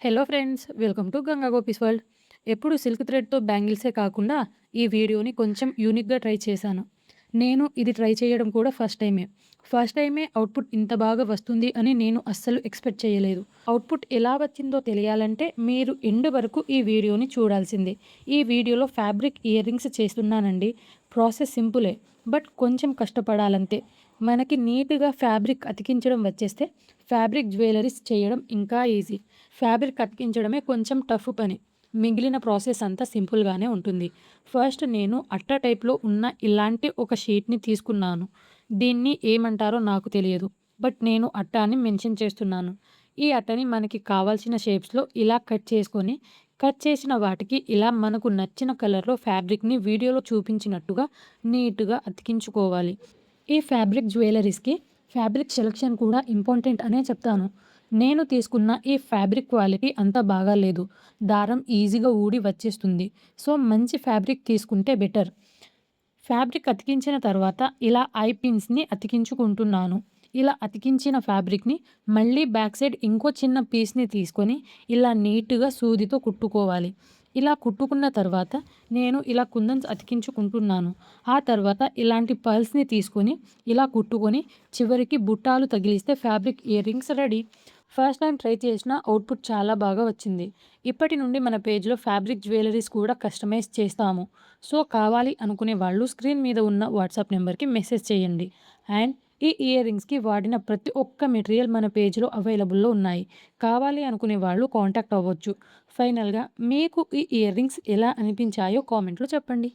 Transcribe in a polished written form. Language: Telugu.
Hello friends, welcome to Ganga gopis world. ఎప్పుడు సిల్క్ థ్రెడ్‌తో బ్యాంగిల్సే కాకుండా ఈ వీడియోని కొంచెం యూనిక్‌గా ట్రై చేశాను. నేను ఇది ట్రై చేయడం కూడా ఫస్ట్ టైమే అవుట్‌పుట్ ఇంత బాగా వస్తుంది అని నేను అస్సలు ఎక్స్‌పెక్ట్ చేయలేదు. అవుట్‌పుట్ ఎలా వచ్చిందో తెలియాలంటే మీరు ఎండ్ వరకు ఈ వీడియోని చూడాల్సిందే. ఈ వీడియోలో ఫ్యాబ్రిక్ ఇయర్ రింగ్స్ చేస్తున్నానండి. ప్రాసెస్ సింపులే, బట్ కొంచెం కష్టపడాలంతే. మనకి నీట్‌గా ఫ్యాబ్రిక్ అతికించడం వచ్చేస్తే ఫ్యాబ్రిక్ జ్యువెలరీస్ చేయడం ఇంకా ఈజీ. ఫ్యాబ్రిక్ అతికించడమే కొంచెం టఫ్ పని. మిగిలిన ప్రాసెస్ అంతా సింపుల్‌గానే ఉంటుంది. ఫస్ట్ నేను అట్ట టైప్‌లో ఉన్న ఇలాంటి ఒక షీట్‌ని తీసుకున్నాను. దీన్ని ఏమంటారో నాకు తెలియదు. బట్ నేను అట్ట అని మెన్షన్ చేస్తున్నాను. ఈ అట్టని మనకి కావాల్సిన షేప్స్‌లో ఇలా కట్ చేసుకొని, కట్ చేసిన వాటికి ఇలా మనకు నచ్చిన కలర్‌లో ఫ్యాబ్రిక్‌ని వీడియోలో చూపించినట్టుగా నీట్‌గా అతికించుకోవాలి. ఈ ఫ్యాబ్రిక్ జ్యువెలరీస్‌కి ఫ్యాబ్రిక్ సెలక్షన్ కూడా ఇంపార్టెంట్ అనే చెప్తాను. నేను తీసుకున్న ఈ ఫ్యాబ్రిక్ క్వాలిటీ అంత బాగా లేదు. దారం ఈజీగా ఊడి వచ్చేస్తుంది. సో, మంచి ఫ్యాబ్రిక్ తీసుకుంటే బెటర్. ఫ్యాబ్రిక్ అతికించిన తర్వాత ఇలా ఐ పిన్స్‌ని అతికించుకుంటున్నాను. ఇలా అతికించిన ఫ్యాబ్రిక్‌ని మళ్ళీ బ్యాక్ సైడ్ ఇంకో చిన్న పీస్‌ని తీసుకొని ఇలా నీట్‌గా సూదితో కుట్టుకోవాలి. ఇలా కుట్టుకున్న తర్వాత నేను ఇలా కుందన్స్ అతికించుకుంటున్నాను. ఆ తర్వాత ఇలాంటి పర్ల్స్‌ని తీసుకొని ఇలా కుట్టుకొని చివరికి బుట్టాలు తగిలిస్తే fabric ear rings ready. First time try చేసిన అవుట్‌పుట్ చాలా బాగా వచ్చింది. ఇప్పటి నుండి మన పేజ్‌లో ఫ్యాబ్రిక్ జ్యువెలరీస్ కూడా కస్టమైజ్ చేస్తాము. సో, కావాలి అనుకునే వాళ్ళు స్క్రీన్ మీద ఉన్న వాట్సాప్ నెంబర్‌కి మెసేజ్ చేయండి. అండ్ ఈ ఇయర్ రింగ్స్‌కి వాడిన ప్రతి ఒక్క మెటీరియల్ మన పేజ్‌లో అవైలబుల్‌లో ఉన్నాయి. కావాలి అనుకునే వాళ్ళు కాంటాక్ట్ అవ్వచ్చు. ఫైనల్‌గా మీకు ఈ ఇయర్ రింగ్స్ ఎలా అనిపించాయో కామెంట్‌లో చెప్పండి.